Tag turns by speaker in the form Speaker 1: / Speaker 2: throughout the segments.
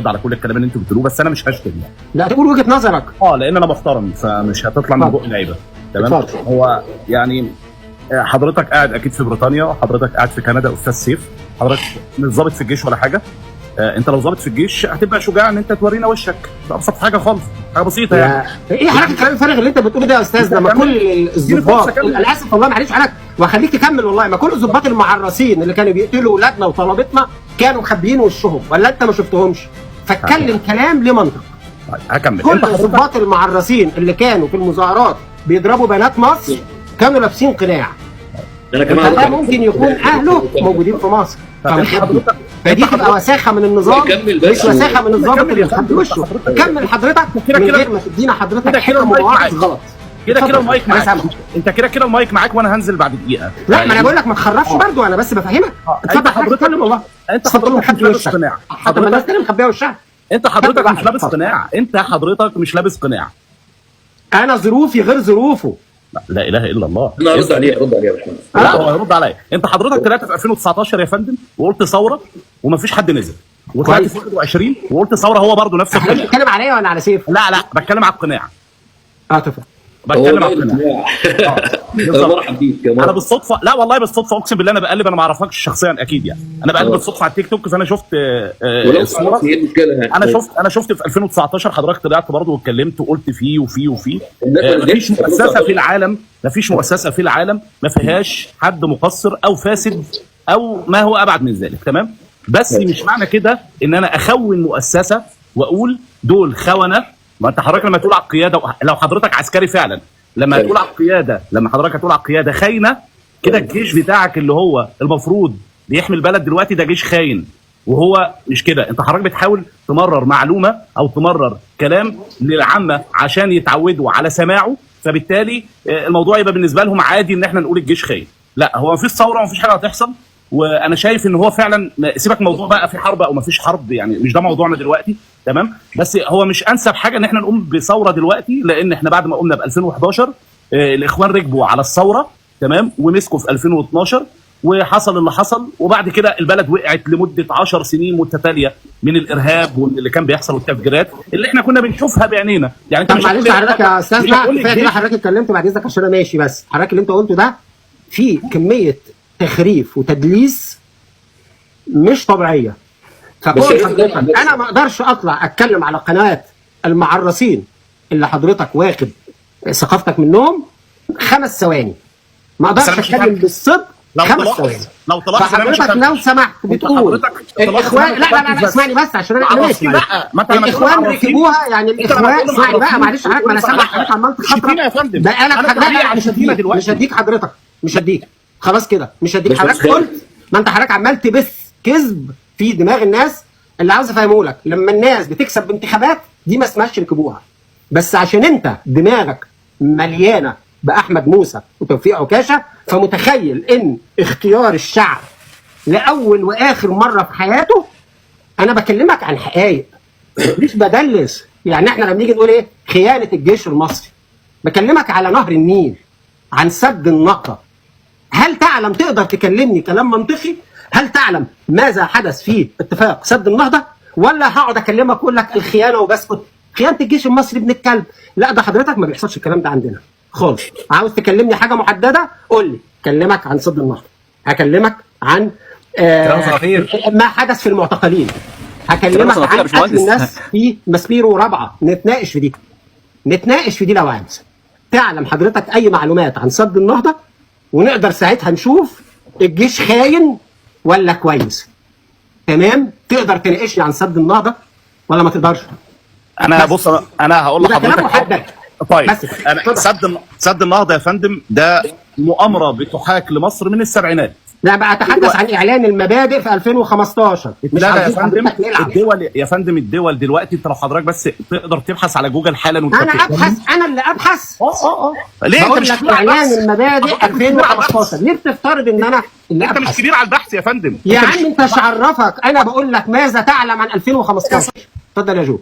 Speaker 1: على كل الكلام اللي انتوا بتقولوه، بس انا مش هشتم يعني.
Speaker 2: لا تقول وجهه نظرك.
Speaker 1: لان انا بحترم، فمش هتطلع من بقي لعيبه. تمام. هو يعني حضرتك قاعد اكيد في بريطانيا، حضرتك قاعد في كندا استاذ سيف، حضرتك مش ظابط في الجيش ولا حاجه. انت لو ظابط في الجيش هتبقى شجاع ان انت تورينا وشك، ده ابسط حاجه خالص، حاجه بسيطه يعني.
Speaker 2: ايه حضرتك الكلام الفارغ اللي انت بتقوله ده يا استاذ؟ لما كل الظباط، انا اسف والله معلش حضرتك وهخليك تكمل والله، ما كل الظباط المعرسين اللي كانوا بيقتلوا اولادنا وطلبتنا كانوا مخبيين وشهم، ولا انت ما شفتهمش؟ فاتكلم كلام ليه منطق.
Speaker 1: هكمل.
Speaker 2: كل الظباط المعرسين اللي كانوا في المظاهرات بيضربوا بنات مصر كانوا لابسين قناع. انا كمان ده ممكن يكون اهله موجودين في مصر. فدي تبقى وساخه من النظام، مش وساخه من الظابط اللي مخبي وشه. كمل حضرتك من غير ما تدينا حضرتك حكم مواعظ غلط.
Speaker 1: كده المايك معاك، انت كده المايك معاك وانا هنزل بعد دقيقه.
Speaker 2: لا ما انا بقول لك ما تخرفش برضه، انا بس بفهمك. اتفضل حضرتك اتكلم والله.
Speaker 1: انت حضرتك مش لابس قناع،
Speaker 2: حضرتك الناس تانية مخبيه وشها.
Speaker 1: انت حضرتك مش لابس قناع، انت حضرتك مش لابس قناع.
Speaker 2: انا ظروفي غير ظروفه.
Speaker 1: لا اله الا الله.
Speaker 3: انا ارد عليه يا باشمهندس.
Speaker 1: لا هو هيرد عليا. انت حضرتك طلعت في 2019 يا فندم وقلت ثوره ومفيش حد نزل، وطلعت في 21 وقلت ثوره، هو برضه نفس الكلام.
Speaker 2: انت بتتكلم عليا ولا على سيف؟
Speaker 1: لا بتكلم على القناع.
Speaker 2: تفضل.
Speaker 1: بتكلم على القناع.
Speaker 3: انا
Speaker 1: بالصدفه، لا والله بالصدفه اقسم بالله، انا بقلب، انا ما اعرفكش شخصيا اكيد يعني، انا بقلب بالصدفه على التيك توك، فانا شفت الصوره. انا شفت في 2019 حضرتك طلعت برضه واتكلمت وقلت فيه وفيه. مفيش مؤسسه في العالم ما فيهاش حد مقصر او فاسد او ما هو ابعد من ذلك. تمام. بس مش معنى كده ان انا اخون مؤسسه واقول دول خونه. ما انت حضرتك لما تقول على القياده، لو حضرتك عسكري فعلا، لما تقول على القياده، لما حضرتك هتقول على القياده خاينه، كده الجيش بتاعك اللي هو المفروض بيحمي البلد دلوقتي ده جيش خاين، وهو مش كده. انت حضرتك بتحاول تمرر معلومه او تمرر كلام للعامه عشان يتعودوا على سماعه، فبالتالي الموضوع يبقى بالنسبه لهم عادي ان احنا نقول الجيش خاين. لا، هو مفيش ثوره ومفيش حاجه هتحصل، وانا شايف ان هو فعلا، سيبك موضوع بقى في حرب او مفيش حرب، يعني مش ده موضوعنا دلوقتي. تمام. بس هو مش انسب حاجه ان احنا نقوم بثوره دلوقتي، لان احنا بعد ما قمنا ب 2011 الاخوان ركبوا على الثوره. تمام. ومسكوا في 2012 وحصل اللي حصل، وبعد كده البلد وقعت لمده 10 سنين متتاليه من الارهاب واللي كان بيحصل والتفجيرات اللي احنا كنا بنشوفها بعينينا. يعني انت
Speaker 2: مش معلش حضرتك يا استاذ بقى، كفايه كده حضرتك اتكلمت بعد اذنك عشان انا ماشي. بس حضرتك اللي انت قلته ده فيه كميه تخريف وتدليس مش طبيعيه. فكل حضرتك انا ما اقدرش اطلع اتكلم على قنوات المعرسين اللي حضرتك واخد ثقافتك منهم 5 ثواني، ما اقدرش اتكلم بالصدق 5 ثواني.
Speaker 1: لو طلعت
Speaker 2: فحضرتك لو سمحت بتقول الاخوان، لا اسمعني بس عشان انا ماشي. الاخوان ركبوها، يعني الاخوان، اسمعني بقى معلش حضرتك، ما انا سامع حضرتك عمال تخطط ده. انا مش هديك حضرتك، مش هديك خلاص كده، مش هديك. حضرتك قلت، ما انت حضرتك عمال تبث كذب في دماغ الناس. اللي عاوز افهمه لك، لما الناس بتكسب بانتخابات دي ما اسمهاش ركبوها، بس عشان انت دماغك مليانه باحمد موسى وتوفيق عكاشه، فمتخيل ان اختيار الشعب لاول واخر مره في حياته. انا بكلمك عن حقائق مش بدلس. يعني احنا لما نيجي نقول ايه خيانه الجيش المصري، بكلمك على نهر النيل، عن سد النهضه. هل تعلم، تقدر تكلمني كلام منطقي؟ هل تعلم ماذا حدث في اتفاق سد النهضه؟ ولا هقعد اكلمك اقول لك الخيانه وبسكت؟ خيانه الجيش المصري ابن الكلب. لا ده حضرتك ما بيحصلش الكلام ده عندنا خالص. عاوز تكلمني حاجه محدده قول لي. اكلمك عن سد النهضه، هكلمك عن ما حدث في المعتقلين، هكلمك عن قتل الناس في مسبيرو ورابعه. نتناقش في دي لو عايز. تعلم حضرتك اي معلومات عن سد النهضه؟ ونقدر ساعتها نشوف الجيش خاين ولا كويس. تمام. تقدر تناقشني عن سد النهضه ولا ما تقدرش؟
Speaker 1: انا بص، انا هقول لحضرتك. طيب انا سد النهضه يا فندم ده مؤامره بتحاك لمصر من السبعينات.
Speaker 2: لا بقى اتحدث عن اعلان المبادئ في 2015. مش
Speaker 1: لا يا فندم، الدول دلوقتي، انت لو حضرتك بس تقدر تبحث على جوجل حالا.
Speaker 2: انا ابحث، انا اللي ابحث.
Speaker 1: ليه انت مش
Speaker 2: اعلان المبادئ 2015؟ ليه بتفترض ان انا اللي
Speaker 1: انت مش كبير على البحث يا فندم؟
Speaker 2: يا عم انت مش عرفك، انا بقول لك ماذا تعلم عن 2015. اتفضل يا جو.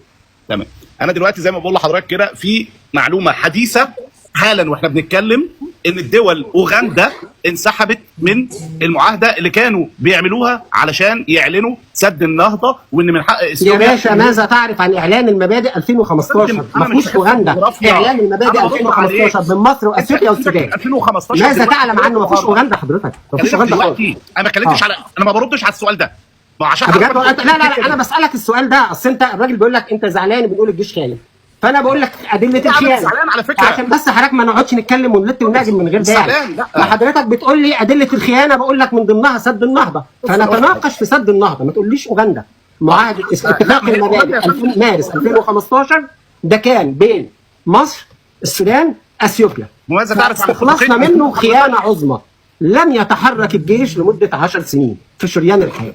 Speaker 1: تمام. انا دلوقتي زي ما بقول لحضرتك كده في معلومه حديثه حالا واحنا بنتكلم ان الدول اوغندا انسحبت من المعاهده اللي كانوا بيعملوها علشان يعلنوا سد النهضه، وان من حق
Speaker 2: اثيوبيا. يا باشا ماذا تعرف عن اعلان المبادئ 2015؟ ما فيهوش اوغندا. اعلان المبادئ 2015 من مصر واثيوبيا والسودان
Speaker 1: 2015
Speaker 2: ماذا تعلم عنه؟ ما فيهوش اوغندا حضرتك، ما فيهوش اوغندا خالص.
Speaker 1: انا ما اتكلمتش على، انا ما بردش على السؤال ده عشان
Speaker 2: لا انا بسالك السؤال ده. اصل انت الراجل بيقول لك انت زعلان بنقول الجيش خاين، فانا بقول لك ادله الخيانه.
Speaker 1: زعلان على فكره
Speaker 2: عشان بس حضرتك ما نقعدش نتكلم ونلت ونهاجم من غير داعي. فحضرتك بتقول لي ادله الخيانه، بقول لك من ضمنها سد النهضه، فنتناقش في سد النهضه، ما تقوليش اوغندا. معاهده اتفاق المبادئ مارس 2015 ده كان بين مصر، السودان، اثيوبيا.
Speaker 1: وماذا تعرف عن
Speaker 2: استخلصنا منه خيانه عظمى. لم يتحرك الجيش لمده 10 سنين في شريان الحياه.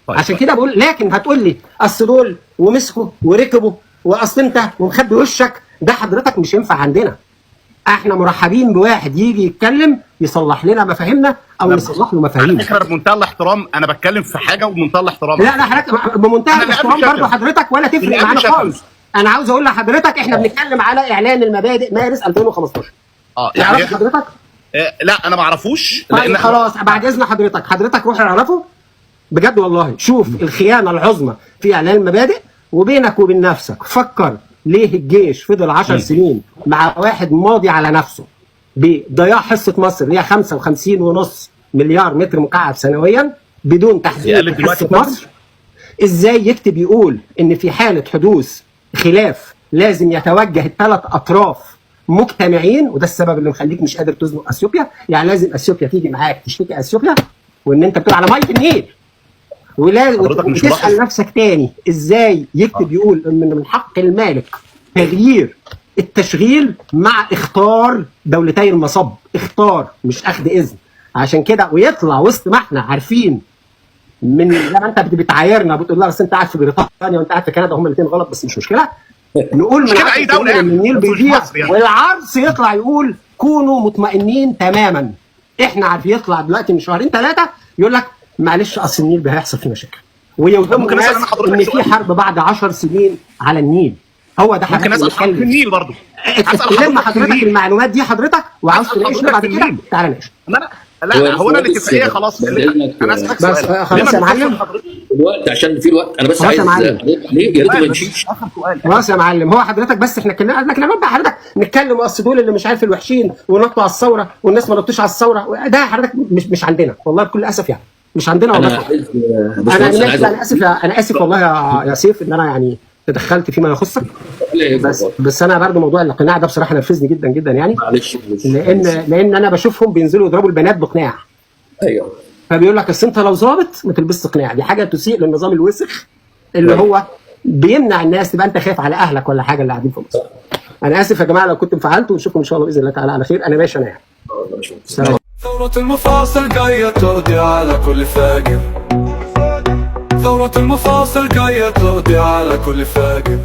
Speaker 2: عشان كده بقول، لكن هتقول لي اصل دول ومسكوا وركبوا، واصل انت ومخبي وشك، ده حضرتك مش ينفع عندنا. احنا مرحبين بواحد يجي يتكلم يصلح لنا مفاهيمنا او يصلح له مفاهيمنا.
Speaker 1: فكره بمنتهى الاحترام، انا بتكلم في حاجه وبمنتهى الاحترام.
Speaker 2: لا حضرتك بمنتهى الاحترام برضه حضرتك، ولا تفرق معانا خالص. انا عاوز اقول لحضرتك احنا بنتكلم على اعلان المبادئ مارس 2015.
Speaker 1: يعني
Speaker 2: حضرتك؟
Speaker 1: لا انا ما اعرفوش.
Speaker 2: طيب خلاص بعد اذن حضرتك روح اعرفه بجد والله. شوف الخيانه العظمى في اعلان المبادئ، وبينك وبين نفسك فكر ليه الجيش فضل 10 سنين مع واحد ماضي على نفسه بضياع حصه مصر اللي هي 55.5 مليار متر مكعب سنويا بدون تحديد حصه مصر. ازاي يكتب يقول ان في حاله حدوث خلاف لازم يتوجه الثلاث اطراف مجتمعين، وده السبب اللي مخليك مش قادر تزنق اثيوبيا. يعني لازم اثيوبيا تيجي معاك تشتكي اثيوبيا، وان انت بتقول على ميه النيل، ولازم تسال نفسك تاني ازاي يكتب يقول ان من حق المالك تغيير التشغيل مع اختار دولتي المصب. اختار مش اخذ اذن. عشان كده ويطلع وسط ما احنا عارفين من لما انت بتعايرنا بتقول لا بس انت قاعد في بريطانيا وانت قاعد في كندا، هم الاثنين غلط، بس مش مشكله. نقول من
Speaker 1: اي دوله
Speaker 2: ان النيل بيضيع، والعرس يطلع يقول كونوا مطمئنين تماما. احنا عارفين يطلع دلوقتي من شهرين 3 يقول لك معلش اصل النيل هيحصل فيه مشاكل، ويوهموا الناس ان في حرب بعد 10 سنين على النيل. هو ده
Speaker 1: ممكن اسال حضرتك في النيل برضه.
Speaker 2: لما حضرتك المعلومات دي حضرتك وعاوز تناقشنا بعد كده تعالى ناقش.
Speaker 1: لا هو انا الاتفاقيه خلاص. انا اسالك
Speaker 2: بس خلاص يا معلم
Speaker 3: الوقت، عشان في الوقت انا بس عايز ليه يا ريت ما نمشيش.
Speaker 2: خلاص يا معلم، هو حضرتك بس احنا اتكلمنا، لكن لما بقى حضرتك نتكلم اصل دول اللي مش عارف الوحشين ونطوا على الثوره والناس ما نطوش على الثوره، ده حضرتك مش عندنا والله بكل اسف، يعني مش عندنا والله. انا اسف انا اسف والله يا سيف ان انا يعني تدخلت فيما يخصك، بس انا برضه موضوع الاقناع ده بصراحه نرفزني جدا جدا يعني.
Speaker 3: معلش
Speaker 2: لان انا بشوفهم بينزلوا يضربوا البنات بقناع.
Speaker 3: ايوه
Speaker 2: فبيقول لك اصل انت لو ظابط ما تلبسش قناع، دي حاجه تسيء للنظام الوسخ اللي هو بيمنع الناس تبقى انت خايف على اهلك ولا حاجه اللي قاعدين في مصر. انا اسف يا جماعه لو كنت انفعلت، ونشوفكم ان شاء الله باذن الله تعالى على خير. انا ماشي انا يعني.
Speaker 4: ثورة المفاصل جاية تقضي على كل فاجر. ثورة المفاصل جاية تقضي على كل فاجر.